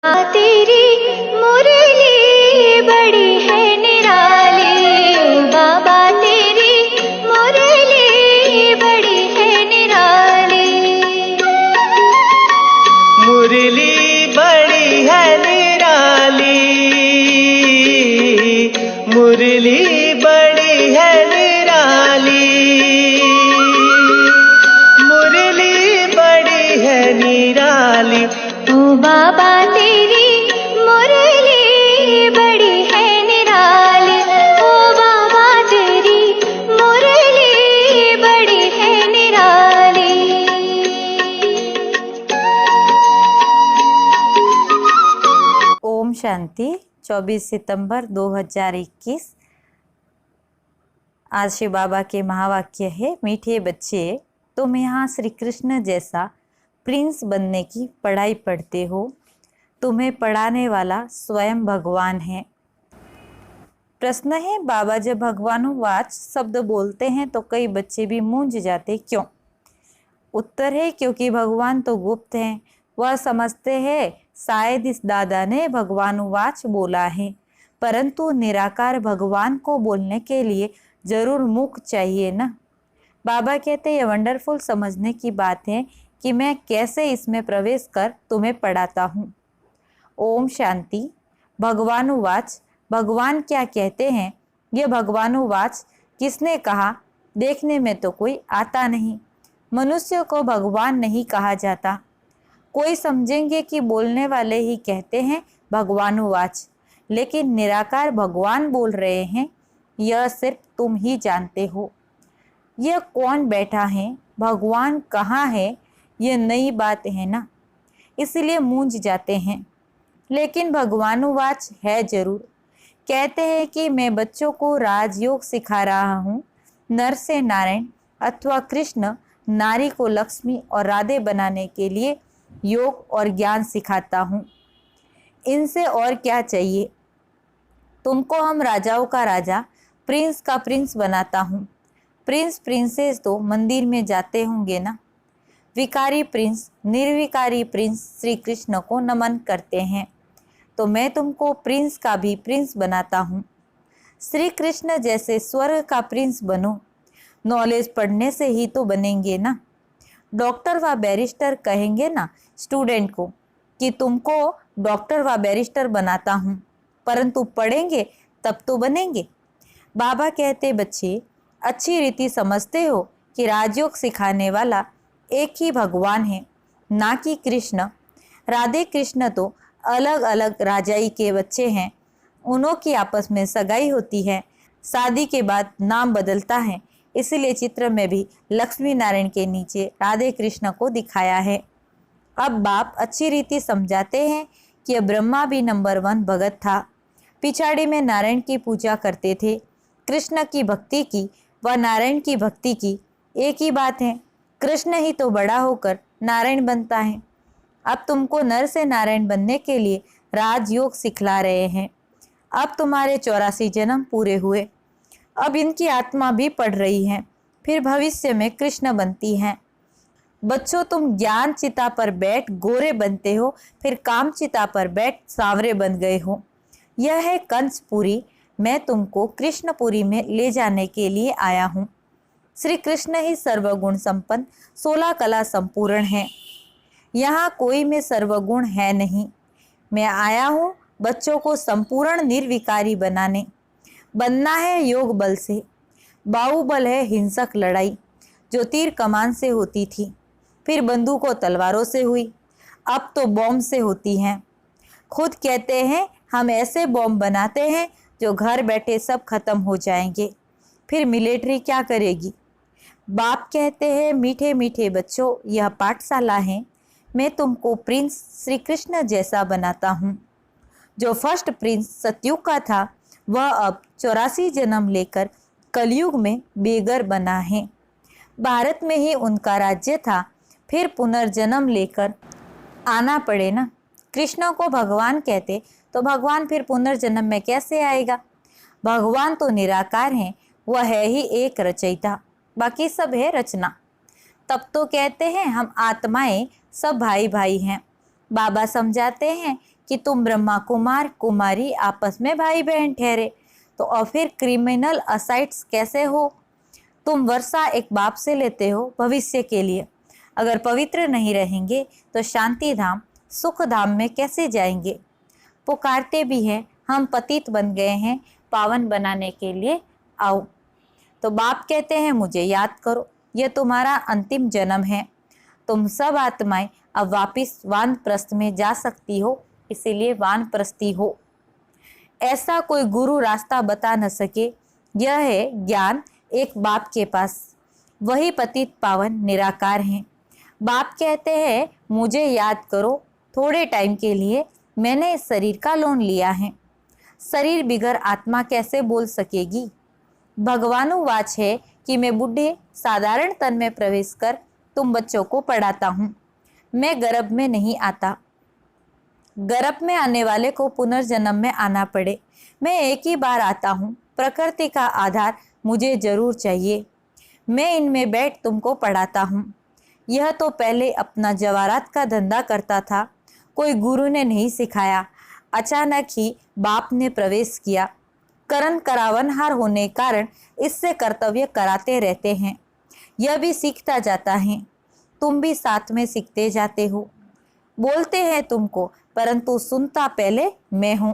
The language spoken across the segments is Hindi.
तेरी मुरली बड़ी है निराली, बाबा तेरी मुरली बड़ी है निराली। मुरली बड़ी है निराली, मुरली बड़ी है निराली, मुरली बड़ी है निराली। ओ बाबा तेरी मुरली बड़ी है निराली, ओ बाबा तेरी मुरली बड़ी है निराली। ओम शांति। 24 सितंबर 2021। आज शिव बाबा के महावाक्य है, मीठे बच्चे तुम यहाँ श्री कृष्ण जैसा प्रिंस बनने की पढ़ाई पढ़ते हो। तुम्हें पढ़ाने वाला स्वयं भगवान है। प्रश्न है, बाबा जब भगवानुवाच शब्द बोलते हैं तो कई बच्चे भी मूंझ जाते, क्यों? उत्तर है, क्योंकि भगवान तो गुप्त हैं। वह समझते हैं शायद इस दादा ने भगवानुवाच बोला है, परंतु निराकार भगवान को बोलने के लिए जरूर मुख चाहिए ना। बाबा कहते ये वंडरफुल समझने की बात है कि मैं कैसे इसमें प्रवेश कर तुम्हें पढ़ाता हूँ। ओम शांति। भगवानुवाच, भगवान क्या कहते हैं? यह भगवानुवाच किसने कहा? देखने में तो कोई आता नहीं। मनुष्य को भगवान नहीं कहा जाता। कोई समझेंगे कि बोलने वाले ही कहते हैं भगवानुवाच, लेकिन निराकार भगवान बोल रहे हैं, यह सिर्फ तुम ही जानते हो। यह कौन बैठा है, भगवान कहाँ है, यह नई बात है ना, इसलिए मूंझ जाते हैं। लेकिन भगवानुवाच है जरूर। कहते हैं कि मैं बच्चों को राजयोग सिखा रहा हूँ। नर से नारायण अथवा कृष्ण, नारी को लक्ष्मी और राधे बनाने के लिए योग और ज्ञान सिखाता हूँ। इनसे और क्या चाहिए? तुमको हम राजाओं का राजा, प्रिंस का प्रिंस बनाता हूँ। प्रिंस प्रिंसेस तो मंदिर में जाते होंगे ना। विकारी प्रिंस, निर्विकारी प्रिंस श्री कृष्ण को नमन करते हैं, तो मैं तुमको प्रिंस का भी प्रिंस बनाता हूँ। श्री कृष्ण जैसे स्वर्ग का प्रिंस बनो। नॉलेज पढ़ने से ही तो बनेंगे ना। डॉक्टर व बैरिस्टर कहेंगे ना स्टूडेंट को कि तुमको डॉक्टर व बैरिस्टर बनाता हूँ, परंतु पढ़ेंगे तब तो बनेंगे। बाबा कहते बच्चे अच्छी रीति समझते हो कि राजयोग सिखाने वाला एक ही भगवान है, ना कि कृष्ण। राधे कृष्ण तो अलग अलग राजाई के बच्चे हैं। उन्हों की आपस में सगाई होती है, शादी के बाद नाम बदलता है, इसलिए चित्र में भी लक्ष्मी नारायण के नीचे राधे कृष्ण को दिखाया है। अब बाप अच्छी रीति समझाते हैं कि ब्रह्मा भी नंबर 1 भगत था। पिछाड़ी में नारायण की पूजा करते थे। कृष्ण की भक्ति की व नारायण की भक्ति की एक ही बात है। कृष्ण ही तो बड़ा होकर नारायण बनता है। अब तुमको नर से नारायण बनने के लिए राजयोग सिखला रहे हैं। अब तुम्हारे 84 जन्म पूरे हुए। अब इनकी आत्मा भी पढ़ रही है, फिर भविष्य में कृष्ण बनती हैं। बच्चों, तुम ज्ञान चिता पर बैठ गोरे बनते हो, फिर काम चिता पर बैठ सांवरे बन गए हो। यह है कंसपुरी। मैं तुमको कृष्णपुरी में ले जाने के लिए आया हूँ। श्री कृष्ण ही सर्वगुण संपन्न 16 कला संपूर्ण है। यहाँ कोई में सर्वगुण है नहीं। मैं आया हूँ बच्चों को संपूर्ण निर्विकारी बनना है योग बल से। बाहुबल है हिंसक लड़ाई, जो तीर कमान से होती थी, फिर बंदूकों तलवारों से हुई, अब तो बॉम्ब से होती हैं। खुद कहते हैं हम ऐसे बॉम्ब बनाते हैं जो घर बैठे सब खत्म हो जाएंगे, फिर मिलिट्री क्या करेगी? बाप कहते हैं मीठे मीठे बच्चों, यह पाठशाला है। मैं तुमको प्रिंस श्री कृष्ण जैसा बनाता हूँ। जो फर्स्ट प्रिंस सतयुग का था, वह अब 84 जन्म लेकर कलयुग में बेगर बना है। भारत में ही उनका राज्य था, फिर पुनर्जन्म लेकर आना पड़े ना। कृष्ण को भगवान कहते तो भगवान फिर पुनर्जन्म में कैसे आएगा? भगवान तो निराकार हैं, वह है ही एक रचयिता, बाकी सब है रचना। तब तो कहते हैं हम आत्माएं सब भाई भाई हैं। बाबा समझाते हैं कि तुम ब्रह्मा कुमार कुमारी आपस में भाई बहन ठहरे, तो और फिर क्रिमिनल असाइड्स कैसे हो? तुम वर्षा एक बाप से लेते हो भविष्य के लिए। अगर पवित्र नहीं रहेंगे तो शांति धाम सुख धाम में कैसे जाएंगे? पुकारते भी हैं, हम पतित बन गए हैं, पावन बनाने के लिए आओ। तो बाप कहते हैं मुझे याद करो, यह तुम्हारा अंतिम जन्म है। तुम सब आत्माएं अब वापिस वानप्रस्थ में जा सकती हो, इसीलिए वानप्रस्थी हो। ऐसा कोई गुरु रास्ता बता न सके, यह है ज्ञान एक बाप के पास। वही पतित पावन निराकार हैं। बाप कहते हैं मुझे याद करो, थोड़े टाइम के लिए मैंने इस शरीर का लोन लिया है। शरीर बिगर आत्मा कैसे बोल सकेगी? भगवानुवाच है कि मैं बूढ़े साधारण तन में प्रवेश कर तुम बच्चों को पढ़ाता हूँ। मैं गर्भ में नहीं आता। गर्भ में आने वाले को पुनर्जन्म में आना पड़े। मैं एक ही बार आता हूँ। प्रकृति का आधार मुझे जरूर चाहिए। मैं इनमें बैठ तुमको पढ़ाता हूँ। यह तो पहले अपना जवारात का धंधा करता था, कोई गुरु ने नहीं सिखाया। अचानक ही बाप ने प्रवेश किया। करण करावनहार होने कारण इससे कर्तव्य कराते रहते हैं। यह भी सीखता जाता है, तुम भी साथ में सीखते जाते हो। बोलते हैं तुमको, परंतु सुनता पहले मैं हूँ।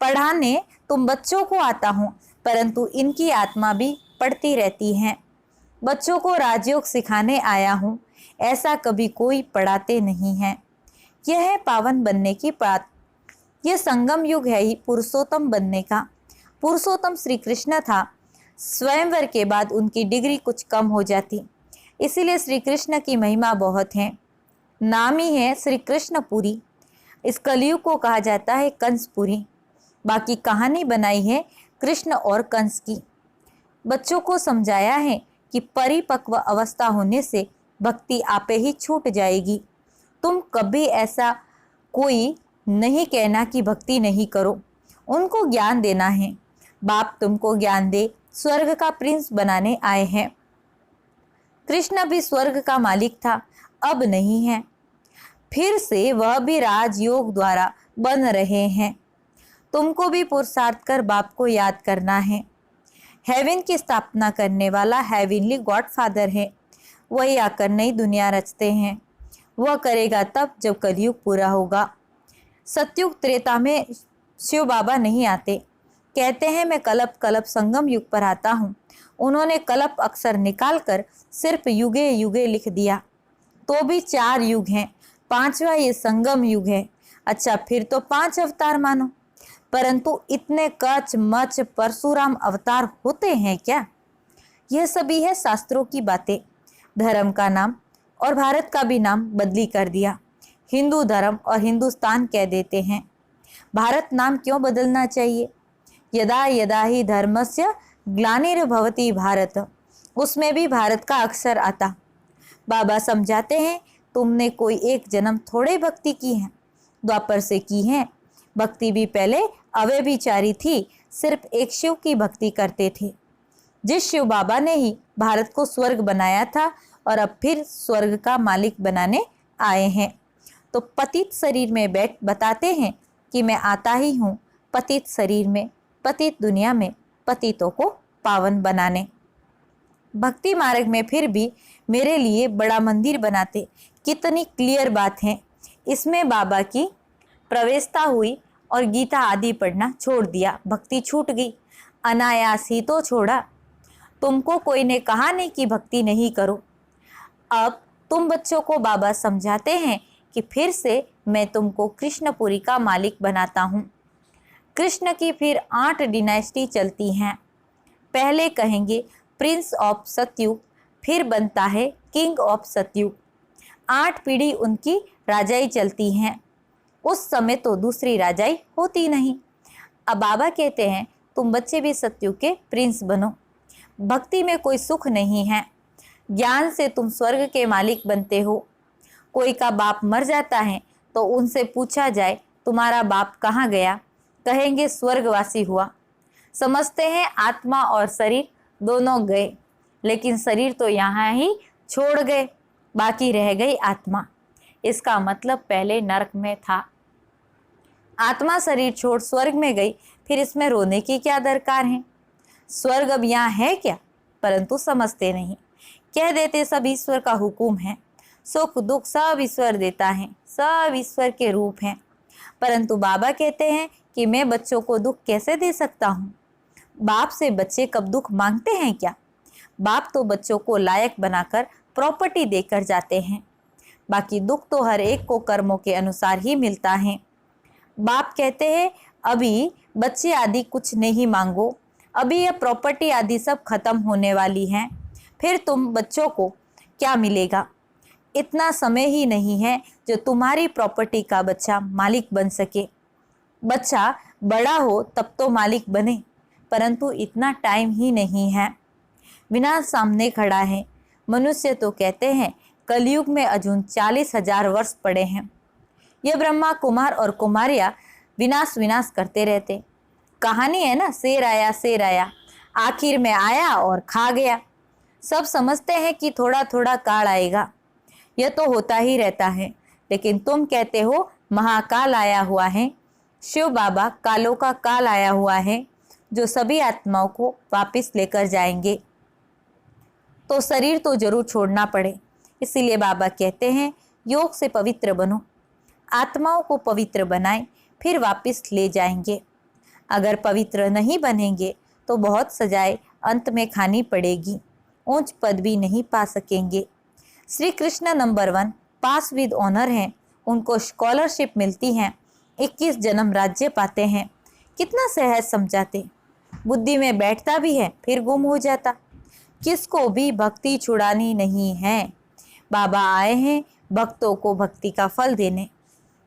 पढ़ाने तुम बच्चों को आता हूँ, परंतु इनकी आत्मा भी पढ़ती रहती है। बच्चों को राजयोग सिखाने आया हूँ, ऐसा कभी कोई पढ़ाते नहीं है। यह है पावन बनने की बात। यह संगम युग है ही पुरुषोत्तम बनने का। पुरुषोत्तम श्री कृष्ण था। स्वयंवर के बाद उनकी डिग्री कुछ कम हो जाती, इसीलिए श्री कृष्ण की महिमा बहुत है। नाम ही है श्री कृष्णपुरी। इस कलयुग को कहा जाता है कंसपुरी। बाकी कहानी बनाई है कृष्ण और कंस की। बच्चों को समझाया है कि परिपक्व अवस्था होने से भक्ति आपे ही छूट जाएगी। तुम कभी ऐसा कोई नहीं कहना कि भक्ति नहीं करो, उनको ज्ञान देना है। बाप तुमको ज्ञान दे, स्वर्ग का प्रिंस बनाने आए हैं। कृष्ण भी स्वर्ग का मालिक था, अब नहीं है। फिर से वह भी राजयोग द्वारा बन रहे हैं। तुमको भी पुरुषार्थ कर बाप को याद करना है। हेवन की स्थापना करने वाला हेवनली गॉडफादर है। वही आकर नई दुनिया रचते हैं। वह करेगा तब जब कलयुग पूरा होगा। सतयुग त्रेता में शिव बाबा नहीं आते। कहते हैं मैं कल्प कल्प संगम युग पर आता हूँ। उन्होंने कल्प अक्षर निकालकर सिर्फ युगे युगे लिख दिया। तो भी 4 युग हैं, 5वां ये संगम युग है। अच्छा, फिर तो 5 अवतार मानो। परंतु इतने कच मच परशुराम अवतार होते हैं क्या? यह सभी है शास्त्रों की बातें। धर्म का नाम और भारत का भी नाम बदली कर दिया। हिंदू धर्म और हिंदुस्तान कह देते हैं। भारत नाम क्यों बदलना चाहिए? यदा यदा ही धर्मस्य ग्लानिर्भवति भारत, उसमें भी भारत का अक्षर आता। बाबा समझाते हैं तुमने कोई एक जन्म थोड़े भक्ति की है, द्वापर से की है। भक्ति भी पहले अव्यभिचारी थी, सिर्फ एक शिव की भक्ति करते थे। जिस शिव बाबा ने ही भारत को स्वर्ग बनाया था और अब फिर स्वर्ग का मालिक बनाने आए हैं। तो पतित शरीर में बैठ बताते हैं कि मैं आता ही हूँ पतित शरीर में, पतित दुनिया में पतितों को पावन बनाने। भक्ति मार्ग में फिर भी मेरे लिए बड़ा मंदिर बनाते। कितनी क्लियर बात है। इसमें बाबा की प्रवेशता हुई और गीता आदि पढ़ना छोड़ दिया, भक्ति छूट गई। अनायास ही तो छोड़ा। तुमको कोई ने कहा नहीं कि भक्ति नहीं करो। अब तुम बच्चों को बाबा समझाते हैं कि फिर से मैं तुमको कृष्णपुरी का मालिक बनाता हूँ। कृष्ण की फिर 8 डिनाइस्टी चलती हैं। पहले कहेंगे प्रिंस ऑफ सतयुग, फिर बनता है किंग ऑफ सतयुग। 8 पीढ़ी उनकी राजाई चलती हैं। उस समय तो दूसरी राजाई होती नहीं। अब बाबा कहते हैं तुम बच्चे भी सतयुग के प्रिंस बनो। भक्ति में कोई सुख नहीं है। ज्ञान से तुम स्वर्ग के मालिक बनते हो। कोई का बाप मर जाता है तो उनसे पूछा जाए तुम्हारा बाप कहाँ गया, कहेंगे स्वर्गवासी हुआ। समझते हैं आत्मा और शरीर दोनों गए, लेकिन शरीर तो यहाँ ही छोड़ गए, बाकी रह गई आत्मा। इसका मतलब पहले नरक में था। आत्मा शरीर छोड़ स्वर्ग में गई, फिर इसमें रोने की क्या दरकार है। स्वर्ग अब यहाँ है क्या, परंतु समझते नहीं। कह देते सब ईश्वर का हुक्म है, सुख दुख सब ईश्वर देता है, सब ईश्वर के रूप हैं। परंतु बाबा कहते हैं कि मैं बच्चों को दुख कैसे दे सकता हूँ। बाप से बच्चे कब दुख मांगते हैं क्या। बाप तो बच्चों को लायक बनाकर प्रॉपर्टी देकर जाते हैं, बाकी दुख तो हर एक को कर्मों के अनुसार ही मिलता है। बाप कहते हैं अभी बच्चे आदि कुछ नहीं मांगो, अभी यह प्रॉपर्टी आदि सब खत्म होने वाली हैं, फिर तुम बच्चों को क्या मिलेगा। इतना समय ही नहीं है जो तुम्हारी प्रॉपर्टी का बच्चा मालिक बन सके। बच्चा बड़ा हो तब तो मालिक बने, परंतु इतना टाइम ही नहीं है। विनाश सामने खड़ा है। मनुष्य तो कहते हैं कलयुग में अजून 40,000 वर्ष पड़े हैं। यह ब्रह्मा कुमार और कुमारियाँ विनाश विनाश करते रहते। कहानी है ना, शेर आया, आखिर में आया और खा गया। सब समझते हैं कि थोड़ा थोड़ा काल आएगा, यह तो होता ही रहता है, लेकिन तुम कहते हो महाकाल आया हुआ है। शिव बाबा कालों का काल आया हुआ है, जो सभी आत्माओं को वापस लेकर जाएंगे। तो शरीर तो जरूर छोड़ना पड़े, इसीलिए बाबा कहते हैं योग से पवित्र बनो, आत्माओं को पवित्र बनाएं, फिर वापस ले जाएंगे। अगर पवित्र नहीं बनेंगे तो बहुत सजाएं अंत में खानी पड़ेगी, ऊंच पद भी नहीं पा सकेंगे। Shri Krishna number 1 pass with honour हैं, उनको स्कॉलरशिप मिलती है, 21 जन्म राज्य पाते हैं। कितना सहज समझाते, बुद्धि में बैठता भी है फिर गुम हो जाता। किसको भी भक्ति छुड़ानी नहीं है। बाबा आए हैं भक्तों को भक्ति का फल देने।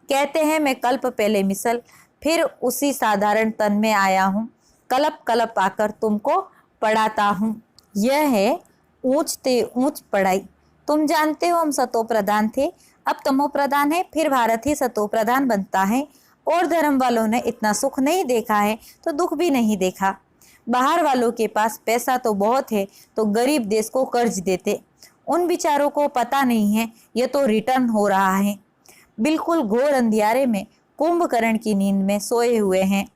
कहते हैं मैं कल्प पहले मिसल फिर उसी साधारण तन में आया हूँ, कलप कलप आकर तुमको पढ़ाता हूँ। यह है ऊंच ते ऊंच पढ़ाई। तुम जानते हो हम सतो प्रधान थे, अब तमो प्रधान है, फिर भारत ही सतो प्रधान बनता है। और धर्म वालों ने इतना सुख नहीं देखा है तो दुख भी नहीं देखा। बाहर वालों के पास पैसा तो बहुत है तो गरीब देश को कर्ज देते, उन बिचारों को पता नहीं है ये तो रिटर्न हो रहा है। बिल्कुल घोर अंधियारे में कुंभकर्ण की नींद में सोए हुए हैं।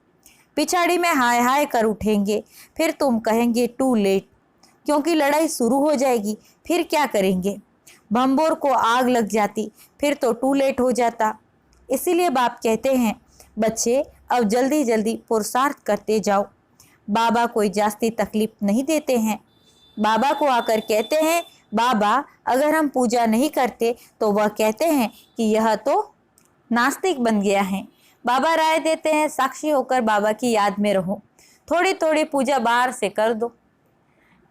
पिछाड़ी में हाय हाय कर उठेंगे, फिर तुम कहेंगे टू लेट, क्योंकि लड़ाई शुरू हो जाएगी, फिर क्या करेंगे। भंबोर को आग लग जाती, फिर तो टू लेट हो जाता। इसीलिए बाप कहते हैं बच्चे अब जल्दी जल्दी पुरुषार्थ करते जाओ। बाबा कोई जास्ती तकलीफ नहीं देते हैं। बाबा को आकर कहते हैं बाबा अगर हम पूजा नहीं करते तो वह कहते हैं कि यह तो नास्तिक बन गया है। बाबा राय देते हैं साक्षी होकर बाबा की याद में रहो, थोड़ी थोड़ी पूजा बाहर से कर दो।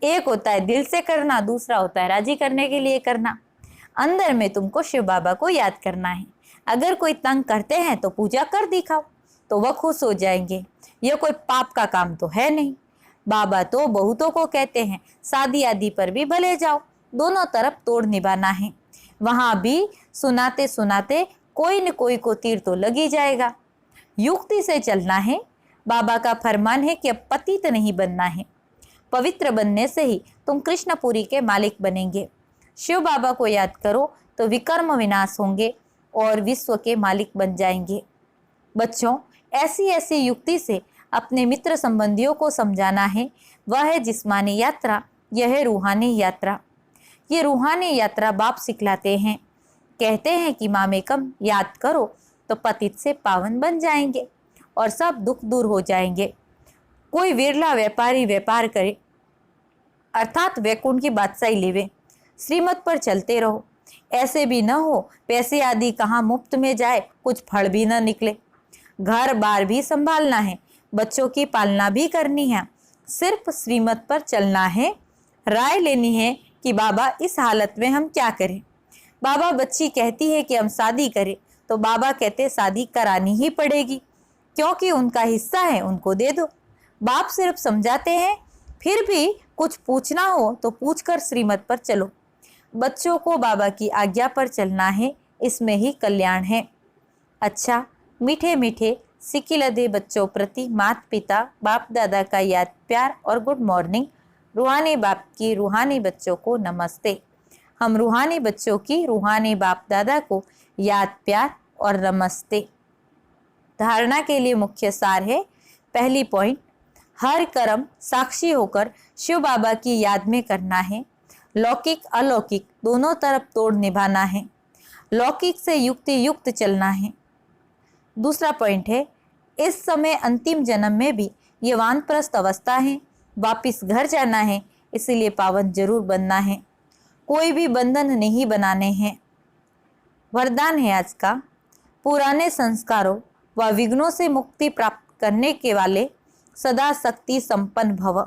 एक होता है दिल से करना, दूसरा होता है राजी करने के लिए करना। अंदर में तुमको शिव बाबा को याद करना है। अगर कोई तंग करते हैं तो पूजा कर दिखाओ तो वह खुश हो जाएंगे। यह कोई पाप का काम तो है नहीं। बाबा तो बहुतों को कहते हैं शादी आदि पर भी भले जाओ, दोनों तरफ तोड़ निभाना है। वहाँ भी सुनाते सुनाते कोई न कोई को तीर तो लग ही जाएगा। युक्ति से चलना है। बाबा का फरमान है कि अब पतित नहीं बनना है। पवित्र बनने से ही तुम कृष्णपुरी के मालिक बनेंगे। शिव बाबा को याद करो तो विकर्म विनाश होंगे और विश्व के मालिक बन जाएंगे। बच्चों ऐसी ऐसी युक्ति से अपने मित्र संबंधियों को समझाना है। वह है जिस्मानी यात्रा, यह है रूहानी यात्रा। ये रूहानी यात्रा बाप सिखलाते हैं। कहते हैं कि मामेकम याद करो तो पतित से पावन बन जाएंगे और सब दुख दूर हो जाएंगे। कोई विरला व्यापारी व्यापार करे अर्थात वैकुंठ की बादशाही लेवे, श्रीमत पर चलते रहो। ऐसे भी न हो पैसे आदि कहाँ मुफ्त में जाए, कुछ फल भी न निकले। घर बार भी संभालना है, बच्चों की पालना भी करनी है, सिर्फ श्रीमत पर चलना है। राय लेनी है कि बाबा इस हालत में हम क्या करें। बाबा बच्ची कहती है कि हम शादी करें तो बाबा कहते शादी करानी ही पड़ेगी, क्योंकि उनका हिस्सा है, उनको दे दो। बाप सिर्फ समझाते हैं, फिर भी कुछ पूछना हो तो पूछकर श्रीमत पर चलो। बच्चों को बाबा की आज्ञा पर चलना है, इसमें ही कल्याण है। अच्छा मीठे मीठे सिकिलधे बच्चों प्रति माता पिता बाप दादा का याद प्यार और गुड मॉर्निंग। रूहानी बाप की रूहानी बच्चों को नमस्ते। हम रूहानी बच्चों की रूहानी बाप दादा को याद प्यार और नमस्ते। धारणा के लिए मुख्य सार है। पहली पॉइंट, हर कर्म साक्षी होकर शिव बाबा की याद में करना है। लौकिक अलौकिक दोनों तरफ तोड़ निभाना है। लौकिक से युक्ति युक्त चलना है। दूसरा पॉइंट है, इस समय अंतिम जन्म में भी ये वानप्रस्थ अवस्था है, वापिस घर जाना है, इसीलिए पावन जरूर बनना है। कोई भी बंधन नहीं बनाने हैं। वरदान है आज का, पुराने संस्कारों व विघ्नों से मुक्ति प्राप्त करने के वाले सदा शक्ति संपन्न भव।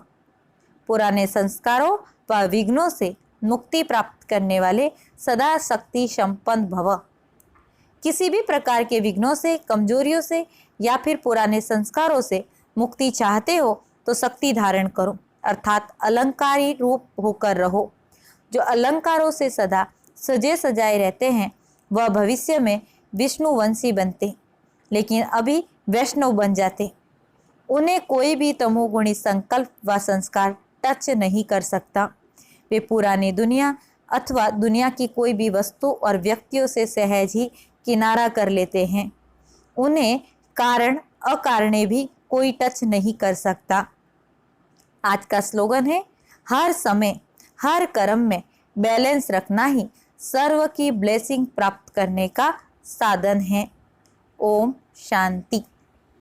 पुराने संस्कारों व विघ्नों से मुक्ति प्राप्त करने वाले सदा शक्ति संपन्न भव। किसी भी प्रकार के विघ्नों से, कमजोरियों से या फिर पुराने संस्कारों से मुक्ति चाहते हो तो शक्ति धारण करो, अर्थात अलंकारी रूप होकर रहो। जो अलंकारों से सदा सजे सजाए रहते हैं वह भविष्य में विष्णुवंशी बनते, लेकिन अभी वैष्णव बन जाते। उन्हें कोई भी तमोगुणी संकल्प व संस्कार टच नहीं कर सकता। वे पुरानी दुनिया अथवा दुनिया की कोई भी वस्तु और व्यक्तियों से सहज ही किनारा कर लेते हैं। उन्हें कारण अकारणे भी कोई टच नहीं कर सकता। आज का स्लोगन है, हर समय हर कर्म में बैलेंस रखना ही सर्व की ब्लेसिंग प्राप्त करने का साधन है। ओम शांति।